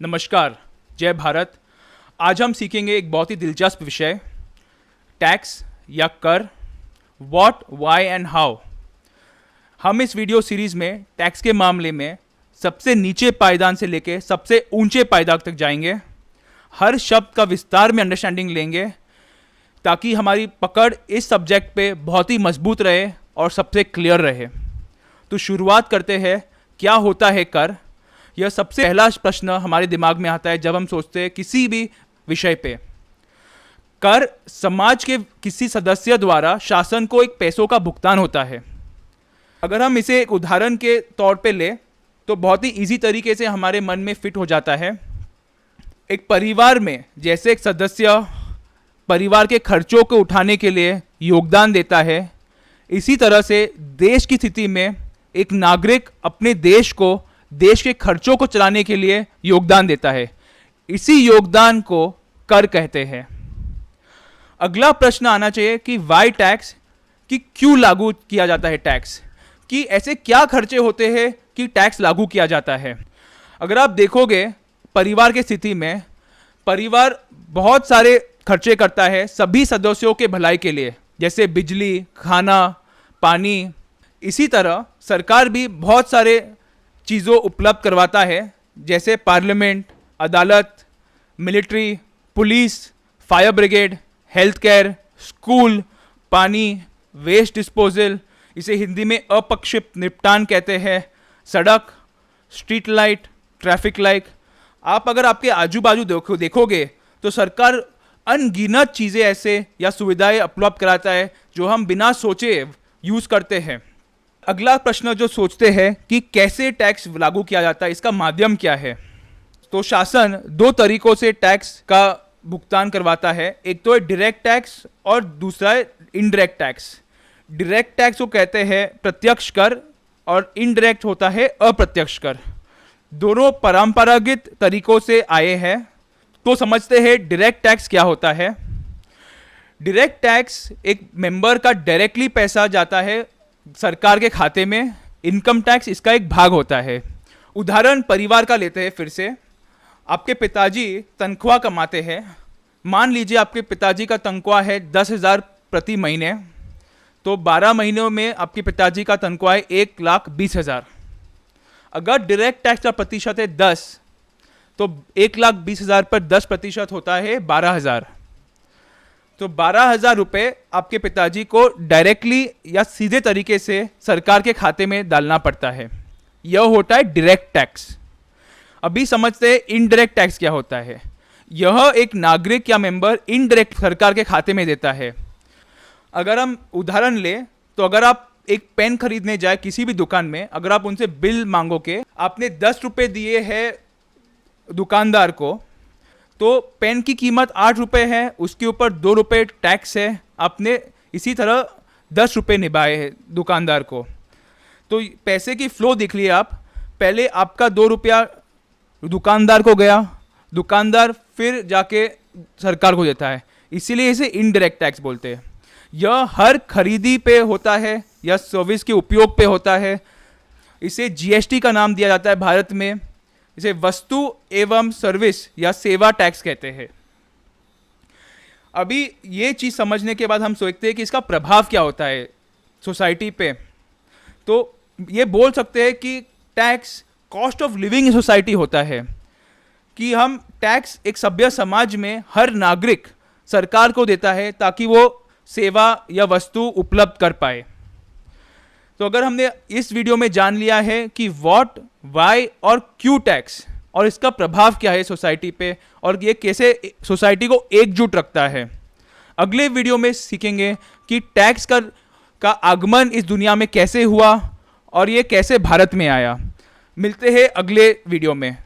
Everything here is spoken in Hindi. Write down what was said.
नमस्कार, जय भारत। आज हम सीखेंगे एक बहुत ही दिलचस्प विषय, टैक्स या कर, व्हाट, व्हाई एंड हाउ। हम इस वीडियो सीरीज में टैक्स के मामले में सबसे नीचे पायदान से लेकर सबसे ऊंचे पायदान तक जाएंगे। हर शब्द का विस्तार में अंडरस्टैंडिंग लेंगे ताकि हमारी पकड़ इस सब्जेक्ट पे बहुत ही मजबूत रहे और सबसे क्लियर रहे। तो शुरुआत करते हैं, क्या होता है कर। यह सबसे पहला प्रश्न हमारे दिमाग में आता है जब हम सोचते हैं किसी भी विषय पे। कर समाज के किसी सदस्य द्वारा शासन को एक पैसों का भुगतान होता है। अगर हम इसे एक उदाहरण के तौर पे ले तो बहुत ही इजी तरीके से हमारे मन में फिट हो जाता है। एक परिवार में जैसे एक सदस्य परिवार के खर्चों को उठाने के लिए योगदान देता है, इसी तरह से देश की स्थिति में एक नागरिक अपने देश के खर्चों को चलाने के लिए योगदान देता है। इसी योगदान को कर कहते हैं। अगला प्रश्न आना चाहिए कि वाई टैक्स, कि क्यों लागू किया जाता है टैक्स, कि ऐसे क्या खर्चे होते हैं कि टैक्स लागू किया जाता है। अगर आप देखोगे परिवार की स्थिति में, परिवार बहुत सारे खर्चे करता है सभी सदस्यों के भलाई के लिए, जैसे बिजली, खाना, पानी। इसी तरह सरकार भी बहुत सारे चीज़ों उपलब्ध करवाता है, जैसे पार्लियामेंट, अदालत, military, police, fire brigade, health care, school, पानी, वेस्ट डिस्पोजल, इसे हिंदी में अपक्षिप्त निपटान कहते हैं, सड़क, स्ट्रीट लाइट, ट्रैफिक लाइट। आप अगर आपके आजू बाजू देखोगे तो सरकार अनगिनत चीज़ें ऐसे या सुविधाएं उपलब्ध कराता है जो हम बिना सोचे यूज़ करते हैं। अगला प्रश्न जो सोचते हैं कि कैसे टैक्स लागू किया जाता है, इसका माध्यम क्या है। तो शासन दो तरीकों से टैक्स का भुगतान करवाता है। एक तो है डायरेक्ट टैक्स और दूसरा है इनडायरेक्ट टैक्स। डायरेक्ट टैक्स को कहते हैं प्रत्यक्ष कर और इनडायरेक्ट होता है अप्रत्यक्ष कर। दोनों परंपरागत तरीकों से आए हैं। तो समझते हैं डायरेक्ट टैक्स क्या होता है। डायरेक्ट टैक्स एक मेंबर का डायरेक्टली पैसा जाता है सरकार के खाते में। इनकम टैक्स इसका एक भाग होता है। उदाहरण परिवार का लेते हैं फिर से। आपके पिताजी तनख्वाह कमाते हैं। मान लीजिए आपके पिताजी का तनख्वाह है 10,000 प्रति महीने, तो 12 महीनों में आपके पिताजी का तनख्वाह है 1,20,000। अगर डायरेक्ट टैक्स का प्रतिशत है 10, तो 1,20,000 पर 10% होता है 12,000। तो 12,000 रुपये आपके पिताजी को डायरेक्टली या सीधे तरीके से सरकार के खाते में डालना पड़ता है। यह होता है डायरेक्ट टैक्स। अभी समझते हैं इनडायरेक्ट टैक्स क्या होता है। यह एक नागरिक या मेंबर इनडायरेक्ट सरकार के खाते में देता है। अगर हम उदाहरण लें तो अगर आप एक पेन खरीदने जाए किसी भी दुकान में, अगर आप उनसे बिल मांगोगे, आपने 10 रुपये दिए हैं दुकानदार को, तो पेन की कीमत 8 रुपये है, उसके ऊपर 2 रुपये टैक्स है। आपने इसी तरह 10 रुपये निभाए हैं दुकानदार को। तो पैसे की फ्लो देख लिए आप। पहले आपका 2 रुपया दुकानदार को गया, दुकानदार फिर जाके सरकार को देता है, इसीलिए इसे इनडायरेक्ट टैक्स बोलते हैं। यह हर खरीदी पे होता है या सर्विस के उपयोग पे होता है। इसे जीएसटी का नाम दिया जाता है भारत में। इसे वस्तु एवं सर्विस या सेवा टैक्स कहते हैं। अभी ये चीज़ समझने के बाद हम सोचते हैं कि इसका प्रभाव क्या होता है सोसाइटी पे। तो ये बोल सकते हैं कि tax cost of living in society होता है, कि हम टैक्स एक सभ्य समाज में हर नागरिक सरकार को देता है ताकि वो सेवा या वस्तु उपलब्ध कर पाए। तो अगर हमने इस वीडियो में जान लिया है कि व्हाट, वाई और क्यों टैक्स और इसका प्रभाव क्या है सोसाइटी पे और ये कैसे सोसाइटी को एकजुट रखता है, अगले वीडियो में सीखेंगे कि टैक्स का आगमन इस दुनिया में कैसे हुआ और ये कैसे भारत में आया। मिलते हैं अगले वीडियो में।